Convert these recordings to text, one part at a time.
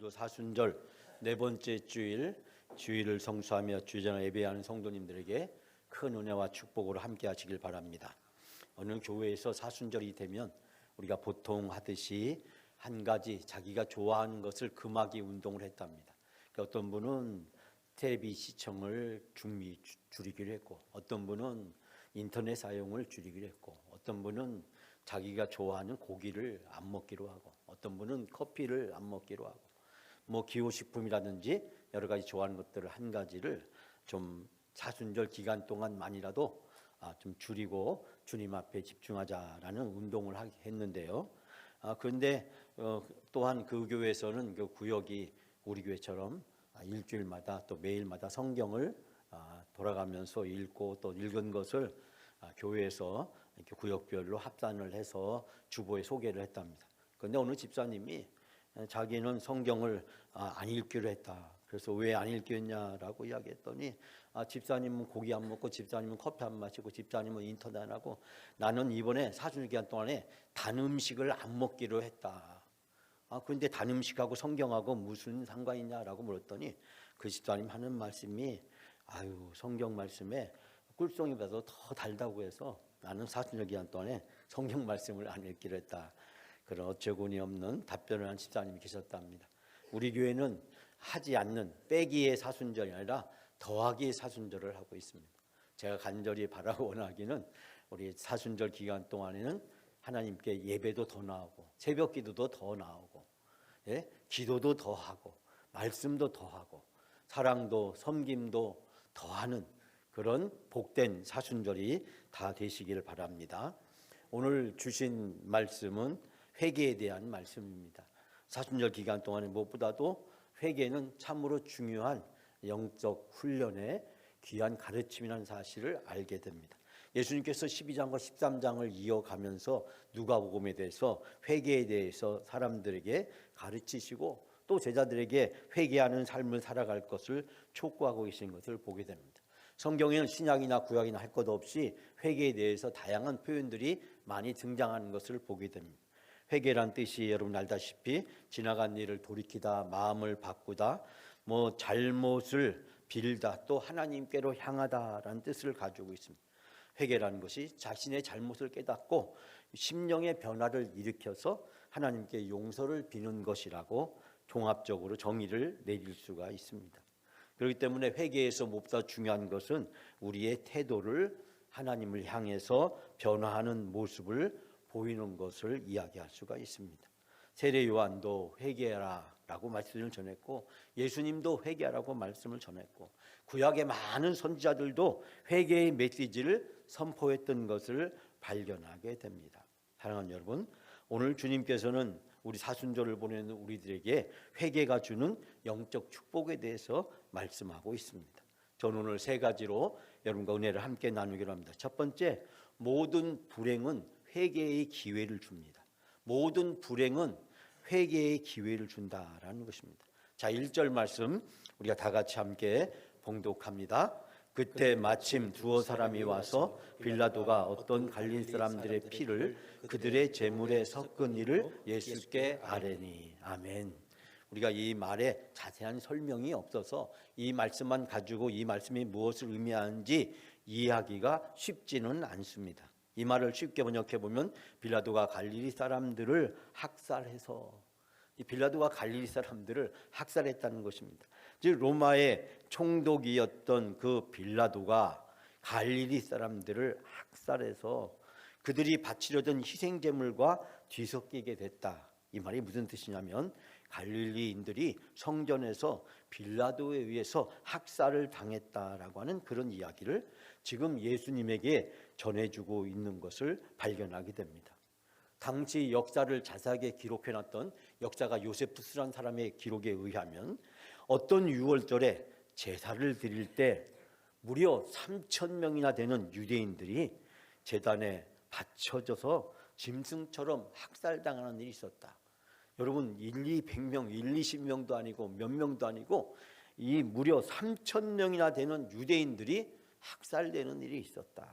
오늘도 사순절 네 번째 주일을 성수하며 주일전을 예배하는 성도님들에게 큰 은혜와 축복으로 함께 하시길 바랍니다. 어느 교회에서 사순절이 되면 우리가 보통 하듯이 한 가지 자기가 좋아하는 것을 금하기 운동을 했답니다. 그러니까 어떤 분은 텔레비 시청을 줄이기로 했고, 어떤 분은 인터넷 사용을 줄이기로 했고, 어떤 분은 자기가 좋아하는 고기를 안 먹기로 하고, 어떤 분은 커피를 안 먹기로 하고, 기호식품이라든지 여러 가지 좋아하는 것들을 한 가지를 좀 사순절 기간 동안만이라도 좀 줄이고 주님 앞에 집중하자라는 운동을 했는데요. 그런데 또한 그 교회에서는 그 구역이 우리 교회처럼 일주일마다 또 매일마다 성경을 돌아가면서 읽고 또 읽은 것을 교회에서 이렇게 구역별로 합산을 해서 주보에 소개를 했답니다. 그런데 어느 집사님이 자기는 성경을 안 읽기로 했다. 그래서 왜 안 읽기로 했냐라고 이야기했더니 집사님은 고기 안 먹고, 집사님은 커피 안 마시고, 집사님은 인터넷 안 하고, 나는 이번에 사순절 기간 동안에 단 음식을 안 먹기로 했다. 그런데 단 음식하고 성경하고 무슨 상관이 있냐라고 물었더니 그 집사님 하는 말씀이 성경 말씀에 꿀송이보다 더 달다고 해서 나는 사순절 기간 동안에 성경 말씀을 안 읽기로 했다. 그런 어처구니 없는 답변을 한 집사님이 계셨답니다. 우리 교회는 하지 않는 빼기의 사순절이 아니라 더하기의 사순절을 하고 있습니다. 제가 간절히 바라고 원하기는 우리 사순절 기간 동안에는 하나님께 예배도 더 나오고, 새벽 기도도 더 나오고, 기도도 더 하고, 말씀도 더 하고, 사랑도 섬김도 더 하는 그런 복된 사순절이 다 되시기를 바랍니다. 오늘 주신 말씀은 회개에 대한 말씀입니다. 사순절 기간 동안에 무엇보다도 회개는 참으로 중요한 영적 훈련의 귀한 가르침이라는 사실을 알게 됩니다. 예수님께서 12장과 13장을 이어가면서 누가복음에 대해서 회개에 대해서 사람들에게 가르치시고 또 제자들에게 회개하는 삶을 살아갈 것을 촉구하고 계신 것을 보게 됩니다. 성경에는 신약이나 구약이나 할 것 없이 회개에 대해서 다양한 표현들이 많이 등장하는 것을 보게 됩니다. 회개란 뜻이 여러분 알다시피 지나간 일을 돌이키다, 마음을 바꾸다, 잘못을 빌다, 또 하나님께로 향하다라는 뜻을 가지고 있습니다. 회개라는 것이 자신의 잘못을 깨닫고 심령의 변화를 일으켜서 하나님께 용서를 비는 것이라고 종합적으로 정의를 내릴 수가 있습니다. 그렇기 때문에 회개에서 무엇보다 중요한 것은 우리의 태도를 하나님을 향해서 변화하는 모습을 보이는 것을 이야기할 수가 있습니다. 세례 요한도 회개하라 라고 말씀을 전했고, 예수님도 회개하라고 말씀을 전했고, 구약의 많은 선지자들도 회개의 메시지를 선포했던 것을 발견하게 됩니다. 사랑하는 여러분, 오늘 주님께서는 우리 사순절을 보내는 우리들에게 회개가 주는 영적 축복에 대해서 말씀하고 있습니다. 저는 오늘 세 가지로 여러분과 은혜를 함께 나누기로 합니다. 첫 번째, 모든 불행은 회개의 기회를 줍니다. 모든 불행은 회개의 기회를 준다라는 것입니다. 자, 1절 말씀 우리가 다 같이 함께 봉독합니다. 그때 마침 두어 사람이 와서 빌라도가 어떤 갈릴 사람들의 피를 그들의 제물에 섞은 이를 예수께 아뢰니. 아멘. 우리가 이 말에 자세한 설명이 없어서 이 말씀만 가지고 이 말씀이 무엇을 의미하는지 이해하기가 쉽지는 않습니다. 이 말을 쉽게 번역해 보면 빌라도가 갈릴리 사람들을 학살해서, 이 빌라도가 갈릴리 사람들을 학살했다는 것입니다. 즉 로마의 총독이었던 그 빌라도가 갈릴리 사람들을 학살해서 그들이 바치려던 희생제물과 뒤섞이게 됐다. 이 말이 무슨 뜻이냐면 갈릴리인들이 성전에서 빌라도에 의해서 학살을 당했다라고 하는 그런 이야기를 지금 예수님에게 전해주고 있는 것을 발견하게 됩니다. 당시 역사를 자세하게 기록해놨던 역사가 요세푸스라는 사람의 기록에 의하면 어떤 유월절에 제사를 드릴 때 무려 3,000명이나 되는 유대인들이 제단에 바쳐져서 짐승처럼 학살당하는 일이 있었다. 여러분 100명, 20명도 아니고 몇 명도 아니고 이 무려 3,000명이나 되는 유대인들이 학살되는 일이 있었다.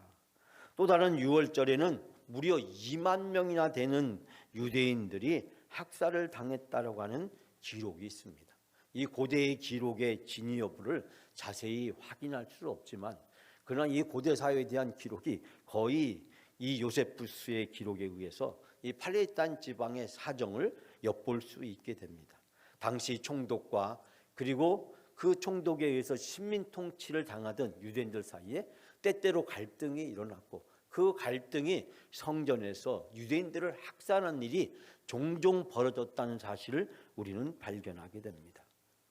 또 다른 유월절에는 무려 2만 명이나 되는 유대인들이 학살을 당했다라고 하는 기록이 있습니다. 이 고대의 기록의 진위 여부를 자세히 확인할 수 없지만, 그러나 이 고대 사회에 대한 기록이 거의 이 요세푸스의 기록에 의해서 이 팔레스타인 지방의 사정을 엿볼 수 있게 됩니다. 당시 총독과 그리고 그 총독에 의해서 식민 통치를 당하던 유대인들 사이에 때때로 갈등이 일어났고, 그 갈등이 성전에서 유대인들을 학살하는 일이 종종 벌어졌다는 사실을 우리는 발견하게 됩니다.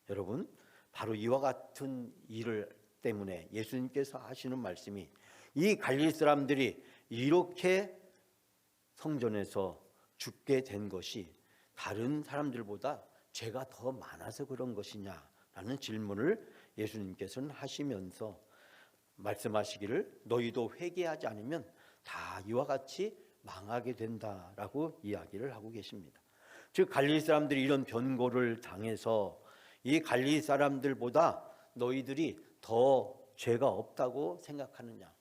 여러분, 바로 이와 같은 일을 때문에 예수님께서 하시는 말씀이, 이 갈릴리 사람들이 이렇게 성전에서 죽게 된 것이 다른 사람들보다 죄가 더 많아서 그런 것이냐라는 질문을 예수님께서는 하시면서 말씀하시기를, 너희도 회개하지 않으면 다 이와 같이 망하게 된다라고 이야기를 하고 계십니다. 즉 갈릴리 사람들이 이런 변고를 당해서 이 갈릴리 사람들보다 너희들이 더 죄가 없다고 생각하느냐.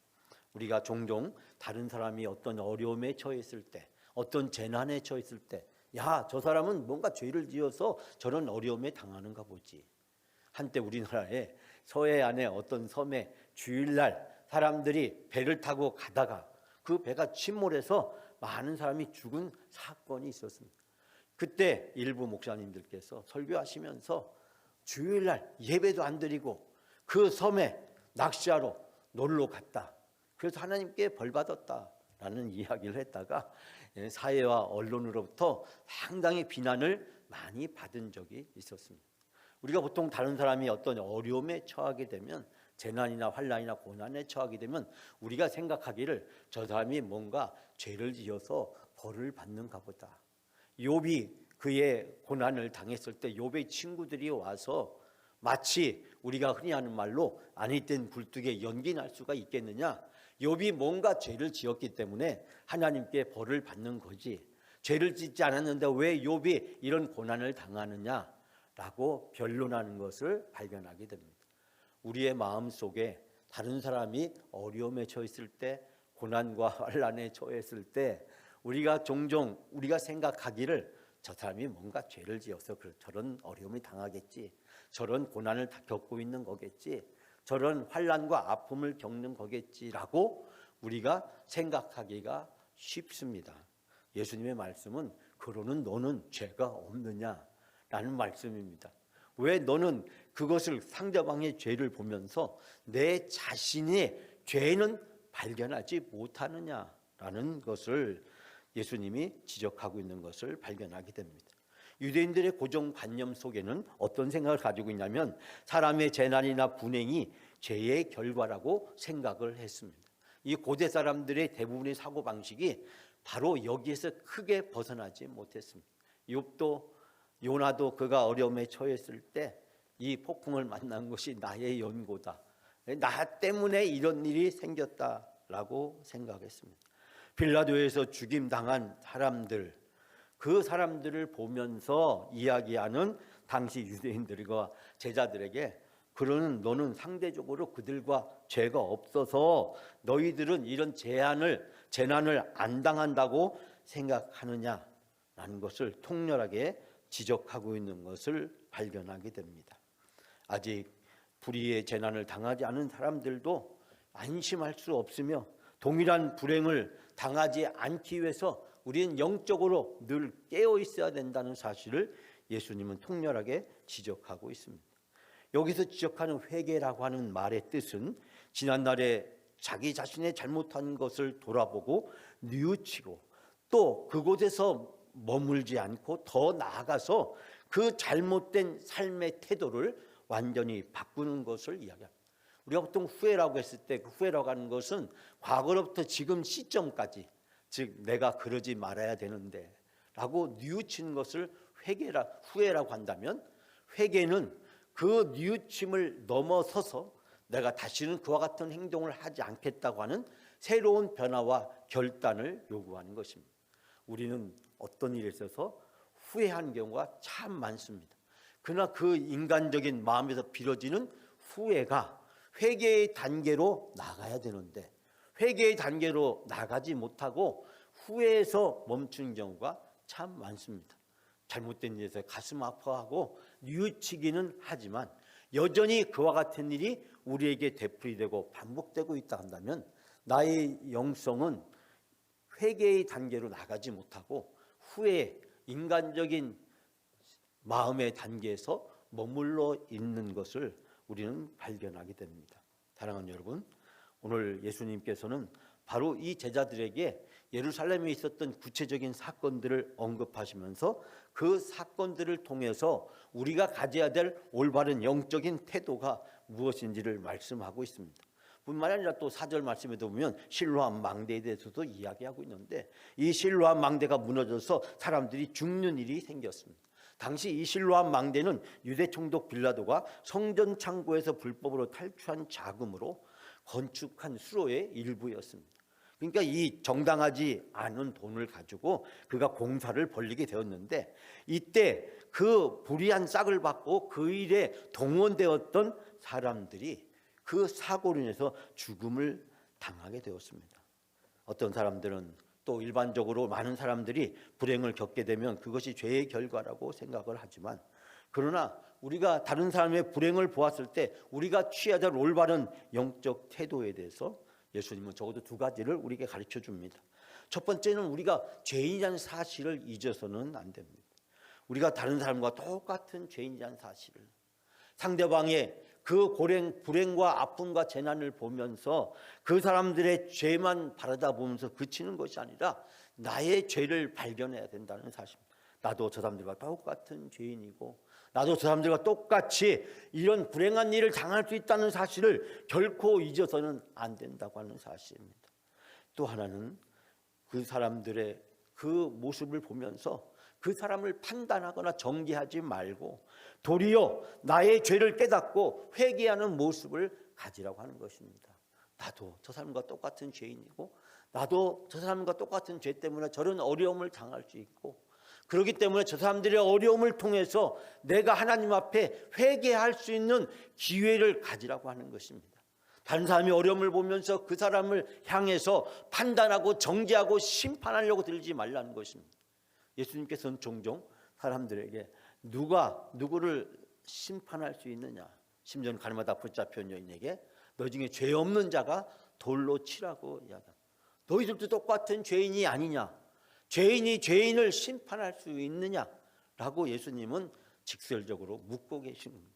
우리가 종종 다른 사람이 어떤 어려움에 처했을 때, 어떤 재난에 처했을 때, 야, 저 사람은 뭔가 죄를 지어서 저런 어려움에 당하는가 보지. 한때 우리나라에 서해안의 어떤 섬에 주일날 사람들이 배를 타고 가다가 그 배가 침몰해서 많은 사람이 죽은 사건이 있었습니다. 그때 일부 목사님들께서 설교하시면서 주일날 예배도 안 드리고 그 섬에 낚시하러 놀러 갔다. 그래서 하나님께 벌 받았다라는 이야기를 했다가 사회와 언론으로부터 상당히 비난을 많이 받은 적이 있었습니다. 우리가 보통 다른 사람이 어떤 어려움에 처하게 되면, 재난이나 환난이나 고난에 처하게 되면 우리가 생각하기를 저 사람이 뭔가 죄를 지어서 벌을 받는가 보다. 욥이 그의 고난을 당했을 때 욥의 친구들이 와서 마치 우리가 흔히 하는 말로 아니 된 굴뚝에 연기 날 수가 있겠느냐, 욥이 뭔가 죄를 지었기 때문에 하나님께 벌을 받는 거지, 죄를 짓지 않았는데 왜 욥이 이런 고난을 당하느냐라고 변론하는 것을 발견하게 됩니다. 우리의 마음속에 다른 사람이 어려움에 처했을 때, 고난과 환난에 처했을 때 우리가 종종 우리가 생각하기를 저 사람이 뭔가 죄를 지어서 저런 어려움을 당하겠지, 저런 고난을 겪고 있는 거겠지, 저런 환난과 아픔을 겪는 거겠지라고 우리가 생각하기가 쉽습니다. 예수님의 말씀은 그러는 너는 죄가 없느냐라는 말씀입니다. 왜 너는 그것을 상대방의 죄를 보면서 내 자신의 죄는 발견하지 못하느냐라는 것을 예수님이 지적하고 있는 것을 발견하게 됩니다. 유대인들의 고정관념 속에는 어떤 생각을 가지고 있냐면, 사람의 재난이나 분행이 죄의 결과라고 생각을 했습니다. 이 고대 사람들의 대부분의 사고방식이 바로 여기에서 크게 벗어나지 못했습니다. 욥도, 요나도 그가 어려움에 처했을 때 이 폭풍을 만난 것이 나의 연고다, 나 때문에 이런 일이 생겼다라고 생각했습니다. 빌라도에서 죽임당한 사람들, 그 사람들을 보면서 이야기하는 당시 유대인들과 제자들에게, 그러는 너는 상대적으로 그들과 죄가 없어서 너희들은 이런 재난을 안 당한다고 생각하느냐라는 것을 통렬하게 지적하고 있는 것을 발견하게 됩니다. 아직 불의의 재난을 당하지 않은 사람들도 안심할 수 없으며 동일한 불행을 당하지 않기 위해서 우리는 영적으로 늘 깨어 있어야 된다는 사실을 예수님은 통렬하게 지적하고 있습니다. 여기서 지적하는 회개라고 하는 말의 뜻은 지난날에 자기 자신의 잘못한 것을 돌아보고 뉘우치고 또 그곳에서 머물지 않고 더 나아가서 그 잘못된 삶의 태도를 완전히 바꾸는 것을 이야기합니다. 우리가 보통 후회라고 했을 때 그 후회라고 하는 것은 과거로부터 지금 시점까지, 즉 내가 그러지 말아야 되는데 라고 뉘우치는 것을 후회라고 한다면, 회개는 그 뉘우침을 넘어서서 내가 다시는 그와 같은 행동을 하지 않겠다고 하는 새로운 변화와 결단을 요구하는 것입니다. 우리는 어떤 일에 있어서 후회하는 경우가 참 많습니다. 그러나 그 인간적인 마음에서 빌어지는 후회가 회개의 단계로 나가야 되는데, 회개의 단계로 나가지 못하고 후회에서 멈춘 경우가 참 많습니다. 잘못된 일에서 가슴 아파하고 뉘우치기는 하지만 여전히 그와 같은 일이 우리에게 되풀이되고 반복되고 있다 한다면 나의 영성은 회개의 단계로 나가지 못하고 후에 인간적인 마음의 단계에서 머물러 있는 것을 우리는 발견하게 됩니다. 사랑하는 여러분, 오늘 예수님께서는 바로 이 제자들에게 예루살렘에 있었던 구체적인 사건들을 언급하시면서 그 사건들을 통해서 우리가 가져야 될 올바른 영적인 태도가 무엇인지를 말씀하고 있습니다. 뿐만 아니라 또 4절 말씀에도 보면 실로암 망대에 대해서도 이야기하고 있는데 이 실로암 망대가 무너져서 사람들이 죽는 일이 생겼습니다. 당시 이 실로암 망대는 유대 총독 빌라도가 성전 창고에서 불법으로 탈취한 자금으로 건축한 수로의 일부였습니다. 그러니까 이 정당하지 않은 돈을 가지고 그가 공사를 벌리게 되었는데 이때 그 불의한 싹을 받고 그 일에 동원되었던 사람들이 그 사고로 인해서 죽음을 당하게 되었습니다. 어떤 사람들은 또 일반적으로 많은 사람들이 불행을 겪게 되면 그것이 죄의 결과라고 생각을 하지만 그러나 우리가 다른 사람의 불행을 보았을 때 우리가 취해야 될 올바른 영적 태도에 대해서 예수님은 적어도 두 가지를 우리에게 가르쳐 줍니다. 첫 번째는 우리가 죄인이라는 사실을 잊어서는 안 됩니다. 우리가 다른 사람과 똑같은 죄인이라는 사실을, 상대방의 그 불행과 아픔과 재난을 보면서 그 사람들의 죄만 바라다 보면서 그치는 것이 아니라 나의 죄를 발견해야 된다는 사실입니다. 나도 저 사람들과 똑같은 죄인이고 나도 저 사람들과 똑같이 이런 불행한 일을 당할 수 있다는 사실을 결코 잊어서는 안 된다고 하는 사실입니다. 또 하나는 그 사람들의 그 모습을 보면서 그 사람을 판단하거나 정죄하지 말고 도리어 나의 죄를 깨닫고 회개하는 모습을 가지라고 하는 것입니다. 나도 저 사람과 똑같은 죄인이고 나도 저 사람과 똑같은 죄 때문에 저런 어려움을 당할 수 있고 그렇기 때문에 저 사람들의 어려움을 통해서 내가 하나님 앞에 회개할 수 있는 기회를 가지라고 하는 것입니다. 다른 사람이 어려움을 보면서 그 사람을 향해서 판단하고 정죄하고 심판하려고 들지 말라는 것입니다. 예수님께서는 종종 사람들에게 누가 누구를 심판할 수 있느냐, 심지어는 가늠하다 붙잡힌 여인에게 너 중에 죄 없는 자가 돌로 치라고 이야기합니다. 너희들도 똑같은 죄인이 아니냐, 죄인이 죄인을 심판할 수 있느냐라고 예수님은 직설적으로 묻고 계십니다.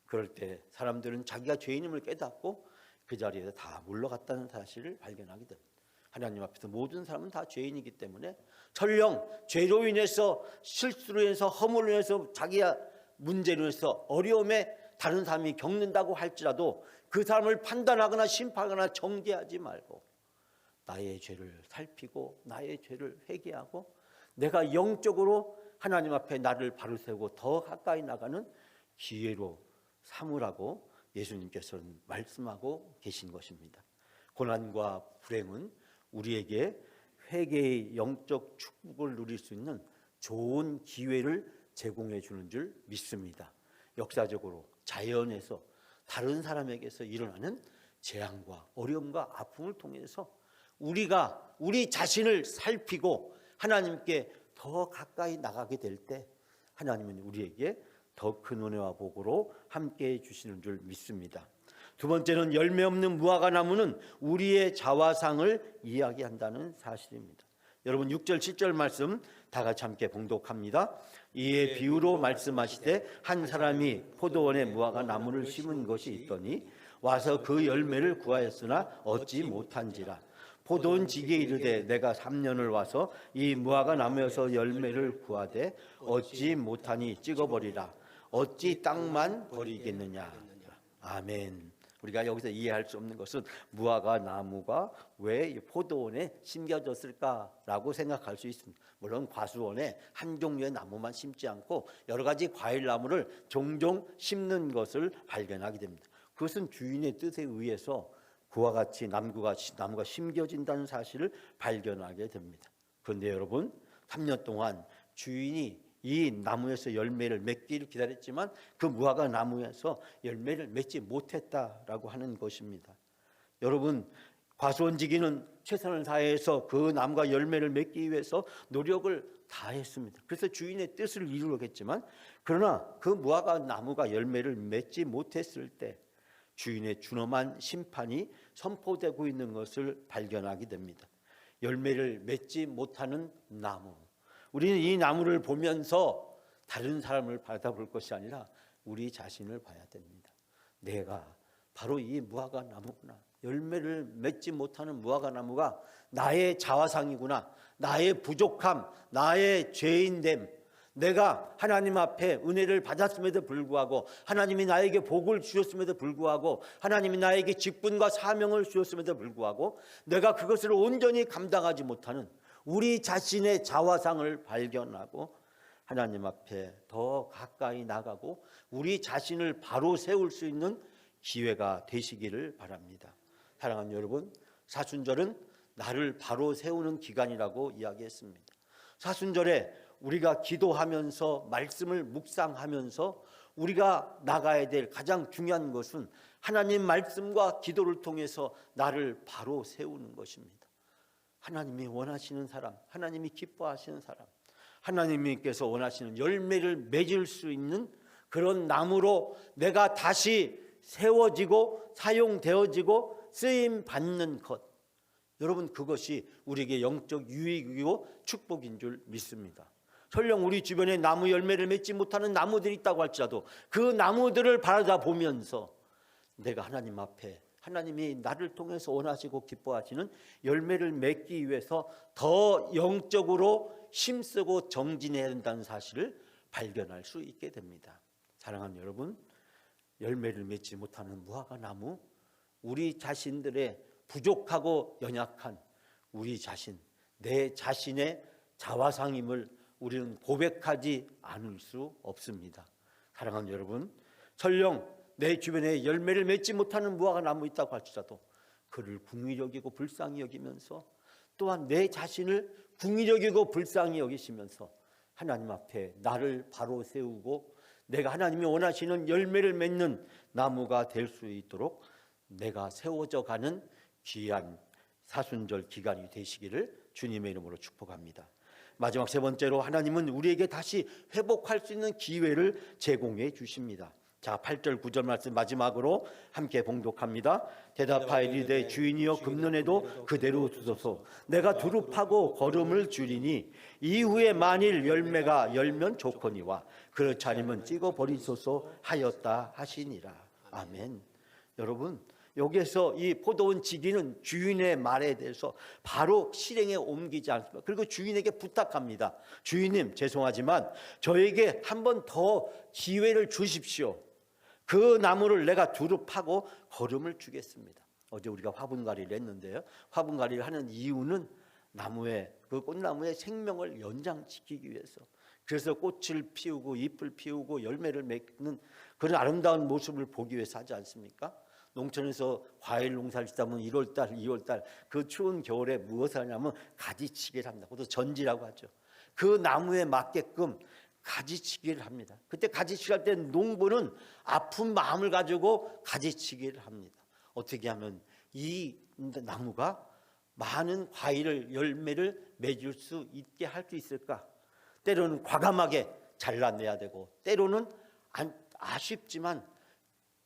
그럴 때 사람들은 자기가 죄인임을 깨닫고 그 자리에서 다 물러갔다는 사실을 발견하게 됩니다. 하나님 앞에서 모든 사람은 다 죄인이기 때문에 설령 죄로 인해서 실수로 인해서 허물로 인해서 자기의 문제로 인해서 어려움에 다른 사람이 겪는다고 할지라도 그 사람을 판단하거나 심판하거나 정죄하지 말고 나의 죄를 살피고 나의 죄를 회개하고 내가 영적으로 하나님 앞에 나를 바로 세우고 더 가까이 나가는 기회로 삼으라고 예수님께서는 말씀하고 계신 것입니다. 고난과 불행은 우리에게 회개의 영적 축복을 누릴 수 있는 좋은 기회를 제공해 주는 줄 믿습니다. 역사적으로 자연에서 다른 사람에게서 일어나는 재앙과 어려움과 아픔을 통해서 우리가 우리 자신을 살피고 하나님께 더 가까이 나가게 될 때 하나님은 우리에게 더 큰 은혜와 복으로 함께해 주시는 줄 믿습니다. 두 번째는 열매 없는 무화과 나무는 우리의 자화상을 이야기한다는 사실입니다. 여러분 6절 7절 말씀 다 같이 함께 봉독합니다. 이에 비유로 말씀하시되 한 사람이 포도원에 무화과 나무를 심은 것이 있더니 와서 그 열매를 구하였으나 얻지 못한지라. 포도원 지기에 이르되 내가 3년을 와서 이 무화과 나무에서 열매를 구하되 얻지 못하니 찍어버리라. 어찌 땅만 버리겠느냐. 아멘. 우리가 여기서 이해할 수 없는 것은 무화과 나무가 왜 포도원에 심겨졌을까라고 생각할 수 있습니다. 물론 과수원에 한 종류의 나무만 심지 않고 여러 가지 과일 나무를 종종 심는 것을 발견하게 됩니다. 그것은 주인의 뜻에 의해서 그와 같이 나무가 심겨진다는 사실을 발견하게 됩니다. 그런데 여러분 3년 동안 주인이 이 나무에서 열매를 맺기를 기다렸지만 그 무화과 나무에서 열매를 맺지 못했다라고 하는 것입니다. 여러분 과수원지기는 최선을 다해서 그 나무가 열매를 맺기 위해서 노력을 다 했습니다. 그래서 주인의 뜻을 이루겠지만, 그러나 그 무화과 나무가 열매를 맺지 못했을 때 주인의 준엄한 심판이 선포되고 있는 것을 발견하게 됩니다. 열매를 맺지 못하는 나무. 우리는 이 나무를 보면서 다른 사람을 바라볼 것이 아니라 우리 자신을 봐야 됩니다. 내가 바로 이 무화과 나무구나. 열매를 맺지 못하는 무화과 나무가 나의 자화상이구나. 나의 부족함, 나의 죄인됨. 내가 하나님 앞에 은혜를 받았음에도 불구하고, 하나님이 나에게 복을 주셨음에도 불구하고, 하나님이 나에게 직분과 사명을 주셨음에도 불구하고 내가 그것을 온전히 감당하지 못하는 우리 자신의 자화상을 발견하고 하나님 앞에 더 가까이 나가고 우리 자신을 바로 세울 수 있는 기회가 되시기를 바랍니다. 사랑하는 여러분, 사순절은 나를 바로 세우는 기간이라고 이야기했습니다. 사순절에 우리가 기도하면서 말씀을 묵상하면서 우리가 나가야 될 가장 중요한 것은 하나님 말씀과 기도를 통해서 나를 바로 세우는 것입니다. 하나님이 원하시는 사람, 하나님이 기뻐하시는 사람, 하나님께서 원하시는 열매를 맺을 수 있는 그런 나무로 내가 다시 세워지고 사용되어지고 쓰임 받는 것, 여러분, 그것이 우리에게 영적 유익이고 축복인 줄 믿습니다. 설령 우리 주변에 나무 열매를 맺지 못하는 나무들이 있다고 할지라도 그 나무들을 바라보면서 내가 하나님 앞에 하나님이 나를 통해서 원하시고 기뻐하시는 열매를 맺기 위해서 더 영적으로 힘쓰고 정진해야 된다는 사실을 발견할 수 있게 됩니다. 사랑하는 여러분, 열매를 맺지 못하는 무화과 나무, 우리 자신들의 부족하고 연약한 우리 자신, 내 자신의 자화상임을 우리는 고백하지 않을 수 없습니다. 사랑하는 여러분, 설령 내 주변에 열매를 맺지 못하는 무화과 나무 있다고 할지라도 그를 궁히 여기고 불쌍히 여기면서 또한 내 자신을 궁히 여기고 불쌍히 여기시면서 하나님 앞에 나를 바로 세우고 내가 하나님이 원하시는 열매를 맺는 나무가 될 수 있도록 내가 세워져 가는 귀한 사순절 기간이 되시기를 주님의 이름으로 축복합니다. 마지막 세 번째로, 하나님은 우리에게 다시 회복할 수 있는 기회를 제공해 주십니다. 자, 8절 9절 말씀 마지막으로 함께 봉독합니다. 대답하이르되 주인이여 금년에도 그대로 두소서. 내가 두릅하고 거름을 줄이니 이후에 만일 열매가 열면 좋거니와 그렇지 않으면 찍어 버리소서 하였다 하시니라. 아멘. 여러분, 여기에서 이 포도원 지기는 주인의 말에 대해서 바로 실행에 옮기지 않습니다. 그리고 주인에게 부탁합니다. 주인님, 죄송하지만 저에게 한 번 더 기회를 주십시오. 그 나무를 내가 두릅하고 거름을 주겠습니다. 어제 우리가 화분갈이를 했는데요, 화분갈이를 하는 이유는 나무의, 그 꽃나무의 생명을 연장시키기 위해서, 그래서 꽃을 피우고 잎을 피우고 열매를 맺는 그런 아름다운 모습을 보기 위해서 하지 않습니까? 농촌에서 과일 농사를 짓다 보면 1월달, 2월달 그 추운 겨울에 무엇을 하냐면 가지치기를 합니다. 그것도 전지라고 하죠. 그 나무에 맞게끔 가지치기를 합니다. 그때 가지치기 할 때 농부는 아픈 마음을 가지고 가지치기를 합니다. 어떻게 하면 이 나무가 많은 과일을, 열매를 맺을 수 있게 할 수 있을까? 때로는 과감하게 잘라내야 되고, 때로는 아쉽지만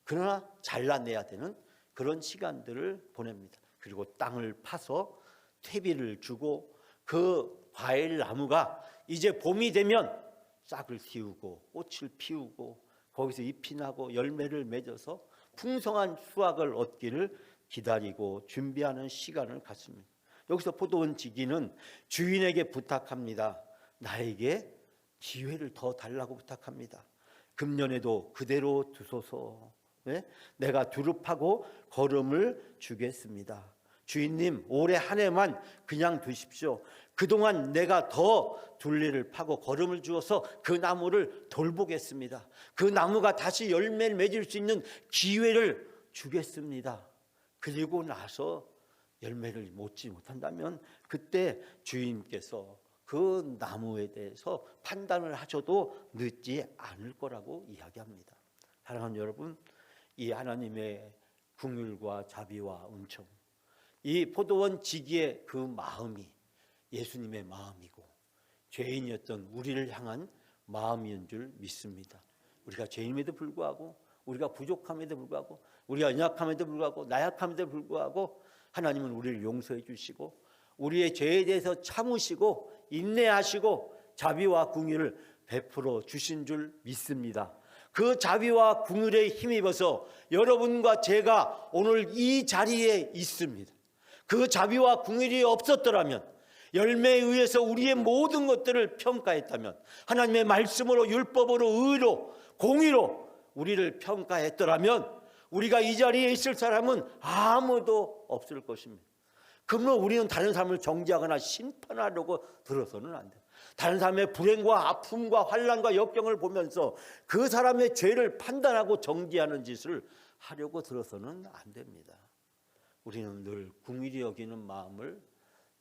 그러나 잘라내야 되는 그런 시간들을 보냅니다. 그리고 땅을 파서 퇴비를 주고 그 과일 나무가 이제 봄이 되면 싹을 틔우고 꽃을 피우고 거기서 잎이 나고 열매를 맺어서 풍성한 수확을 얻기를 기다리고 준비하는 시간을 갖습니다. 여기서 포도원 지기는 주인에게 부탁합니다. 나에게 기회를 더 달라고 부탁합니다. 금년에도 그대로 두소서. 내가 두릅하고 거름을 주겠습니다. 주인님, 올해 한 해만 그냥 두십시오. 그동안 내가 더 둘레를 파고 거름을 주어서 그 나무를 돌보겠습니다. 그 나무가 다시 열매를 맺을 수 있는 기회를 주겠습니다. 그리고 나서 열매를 맺지 못한다면 그때 주인께서 그 나무에 대해서 판단을 하셔도 늦지 않을 거라고 이야기합니다. 사랑하는 여러분, 이 하나님의 긍휼과 자비와 은총, 이 포도원 지기의 그 마음이 예수님의 마음이고 죄인이었던 우리를 향한 마음인 줄 믿습니다. 우리가 죄인임에도 불구하고, 우리가 부족함에도 불구하고, 우리가 연약함에도 불구하고, 나약함에도 불구하고 하나님은 우리를 용서해 주시고 우리의 죄에 대해서 참으시고 인내하시고 자비와 긍휼을 베풀어 주신 줄 믿습니다. 그 자비와 긍휼에 힘입어서 여러분과 제가 오늘 이 자리에 있습니다. 그 자비와 긍휼이 없었더라면, 열매에 의해서 우리의 모든 것들을 평가했다면, 하나님의 말씀으로 율법으로 의로 공의로 우리를 평가했더라면 우리가 이 자리에 있을 사람은 아무도 없을 것입니다. 그러면 우리는 다른 사람을 정죄하거나 심판하려고 들어서는 안 돼요. 다른 사람의 불행과 아픔과 환난과 역경을 보면서 그 사람의 죄를 판단하고 정죄하는 짓을 하려고 들어서는 안 됩니다. 우리는 늘 긍휼히 여기는 마음을,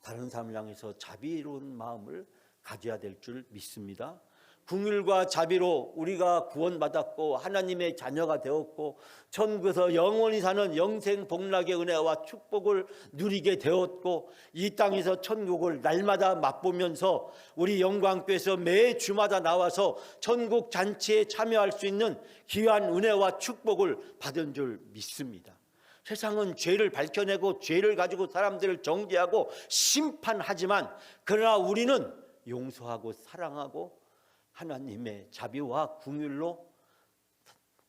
다른 사람을 향해서 자비로운 마음을 가져야 될 줄 믿습니다. 긍휼과 자비로 우리가 구원받았고 하나님의 자녀가 되었고 천국에서 영원히 사는 영생 복락의 은혜와 축복을 누리게 되었고 이 땅에서 천국을 날마다 맛보면서 우리 영광교회에서 매 주마다 나와서 천국 잔치에 참여할 수 있는 귀한 은혜와 축복을 받은 줄 믿습니다. 세상은 죄를 밝혀내고 죄를 가지고 사람들을 정죄하고 심판하지만, 그러나 우리는 용서하고 사랑하고 하나님의 자비와 긍휼로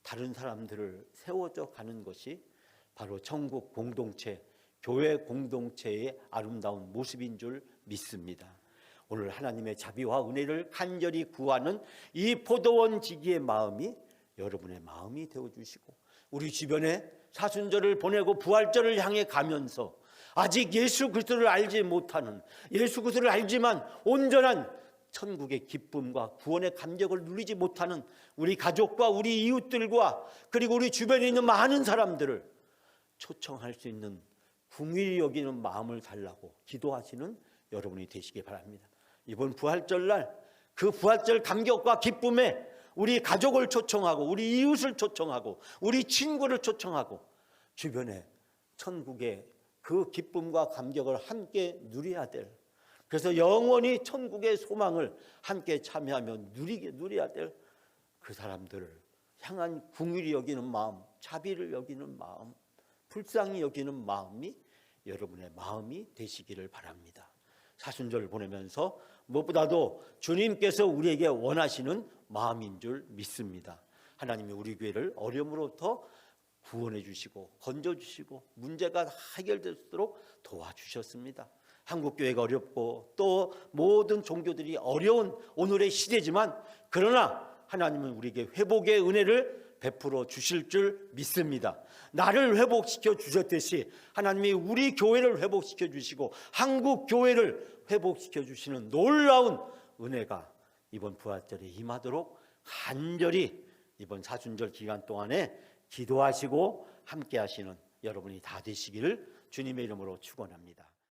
다른 사람들을 세워져 가는 것이 바로 천국 공동체, 교회 공동체의 아름다운 모습인 줄 믿습니다. 오늘 하나님의 자비와 은혜를 간절히 구하는 이 포도원 지기의 마음이 여러분의 마음이 되어주시고, 우리 주변에 사순절을 보내고 부활절을 향해 가면서 아직 예수 그리스도를 알지 못하는, 예수 그리스도를 알지만 온전한 천국의 기쁨과 구원의 감격을 누리지 못하는 우리 가족과 우리 이웃들과 그리고 우리 주변에 있는 많은 사람들을 초청할 수 있는 긍휼히 여기는 마음을 달라고 기도하시는 여러분이 되시기 바랍니다. 이번 부활절날 그 부활절 감격과 기쁨에 우리 가족을 초청하고 우리 이웃을 초청하고 우리 친구를 초청하고 주변에 천국의 그 기쁨과 감격을 함께 누려야 될, 그래서 영원히 천국의 소망을 함께 참여하며 누려야 될 그 사람들을 향한 긍휼히 여기는 마음, 자비를 여기는 마음, 불쌍히 여기는 마음이 여러분의 마음이 되시기를 바랍니다. 사순절을 보내면서 무엇보다도 주님께서 우리에게 원하시는 마음인 줄 믿습니다. 하나님이 우리 교회를 어려움으로부터 구원해 주시고 건져 주시고 문제가 해결될수록 도와주셨습니다. 한국교회가 어렵고 또 모든 종교들이 어려운 오늘의 시대지만, 그러나 하나님은 우리에게 회복의 은혜를 베풀어 주실 줄 믿습니다. 나를 회복시켜 주셨듯이 하나님이 우리 교회를 회복시켜 주시고 한국 교회를 회복시켜 주시는 놀라운 은혜가 이번 부활절에 임하도록 간절히 이번 사순절 기간 동안에 기도하시고 함께 하시는 여러분이 다 되시기를 주님의 이름으로 축원합니다.